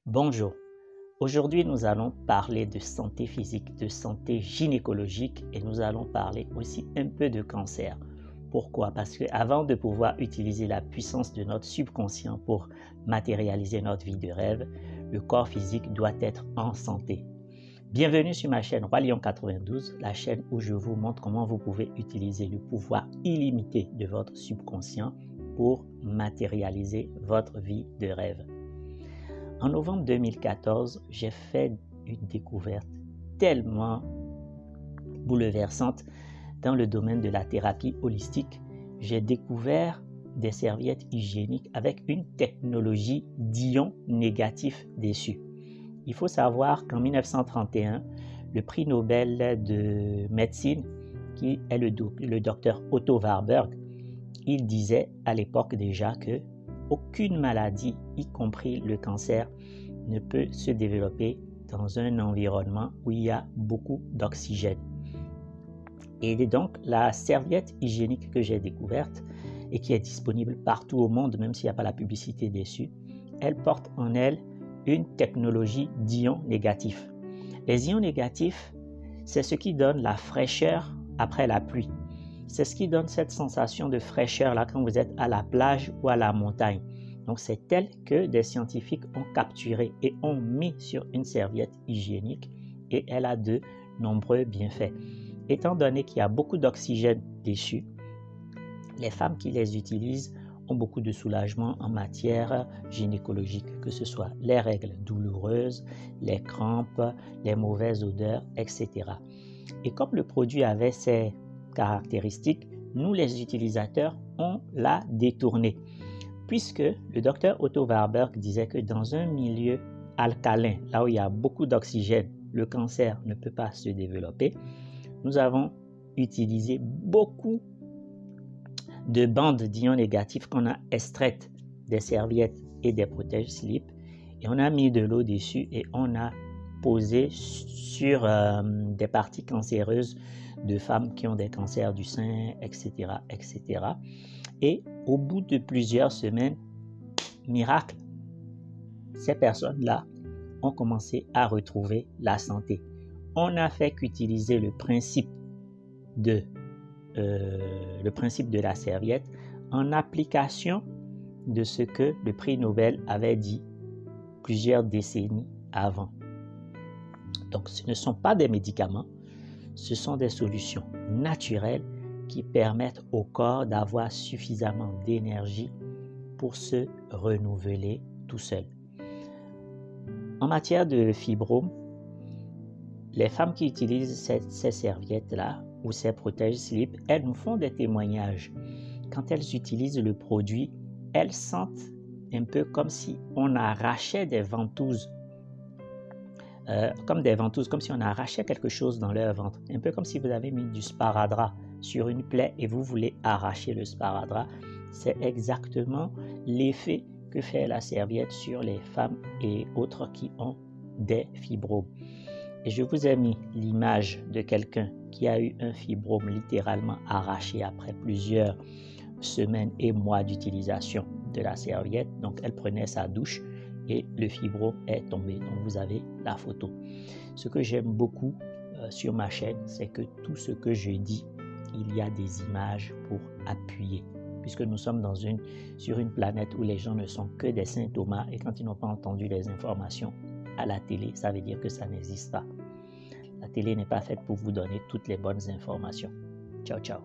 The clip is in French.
Bonjour, aujourd'hui nous allons parler de santé physique, de santé gynécologique et nous allons parler aussi un peu de cancer. Pourquoi? Parce qu'avant de pouvoir utiliser la puissance de notre subconscient pour matérialiser notre vie de rêve, le corps physique doit être en santé. Bienvenue sur ma chaîne Roi Lion 92, la chaîne où je vous montre comment vous pouvez utiliser le pouvoir illimité de votre subconscient pour matérialiser votre vie de rêve. En novembre 2014, j'ai fait une découverte tellement bouleversante dans le domaine de la thérapie holistique. J'ai découvert des serviettes hygiéniques avec une technologie d'ion négatif dessus. Il faut savoir qu'en 1931, le prix Nobel de médecine, qui est le docteur Otto Warburg, il disait à l'époque déjà que aucune maladie, y compris le cancer, ne peut se développer dans un environnement où il y a beaucoup d'oxygène. Et donc, la serviette hygiénique que j'ai découverte et qui est disponible partout au monde, même s'il n'y a pas la publicité dessus, elle porte en elle une technologie d'ions négatifs. Les ions négatifs, c'est ce qui donne la fraîcheur après la pluie. C'est ce qui donne cette sensation de fraîcheur là quand vous êtes à la plage ou à la montagne. Donc c'est tel que des scientifiques ont capturé et ont mis sur une serviette hygiénique et elle a de nombreux bienfaits. Étant donné qu'il y a beaucoup d'oxygène dessus, les femmes qui les utilisent ont beaucoup de soulagement en matière gynécologique, que ce soit les règles douloureuses, les crampes, les mauvaises odeurs, etc. Et comme le produit avait ces caractéristiques, nous les utilisateurs, on l'a détourné. Puisque le docteur Otto Warburg disait que dans un milieu alcalin, là où il y a beaucoup d'oxygène, le cancer ne peut pas se développer, nous avons utilisé beaucoup de bandes d'ions négatifs qu'on a extraites des serviettes et des protège-slips et on a mis de l'eau dessus et on a posé sur des parties cancéreuses de femmes qui ont des cancers du sein, etc., etc. Et au bout de plusieurs semaines, miracle, ces personnes-là ont commencé à retrouver la santé. On n'a fait qu'utiliser le principe de la serviette en application de ce que le prix Nobel avait dit plusieurs décennies avant. Donc, ce ne sont pas des médicaments, ce sont des solutions naturelles qui permettent au corps d'avoir suffisamment d'énergie pour se renouveler tout seul. En matière de fibrome, les femmes qui utilisent ces serviettes-là ou ces protège-slips, elles nous font des témoignages. Quand elles utilisent le produit, elles sentent un peu comme si on arrachait des ventouses. Comme si on arrachait quelque chose dans leur ventre. Un peu comme si vous avez mis du sparadrap sur une plaie et vous voulez arracher le sparadrap. C'est exactement l'effet que fait la serviette sur les femmes et autres qui ont des fibromes. Et je vous ai mis l'image de quelqu'un qui a eu un fibrome littéralement arraché après plusieurs semaines et mois d'utilisation de la serviette. Donc elle prenait sa douche et le fibrome est tombé. Donc vous avez la photo. Ce que j'aime beaucoup sur ma chaîne, c'est que tout ce que je dis, il y a des images pour appuyer. Puisque nous sommes sur une planète où les gens ne sont que des saint Thomas et quand ils n'ont pas entendu les informations à la télé, ça veut dire que ça n'existe pas. La télé n'est pas faite pour vous donner toutes les bonnes informations. Ciao, ciao.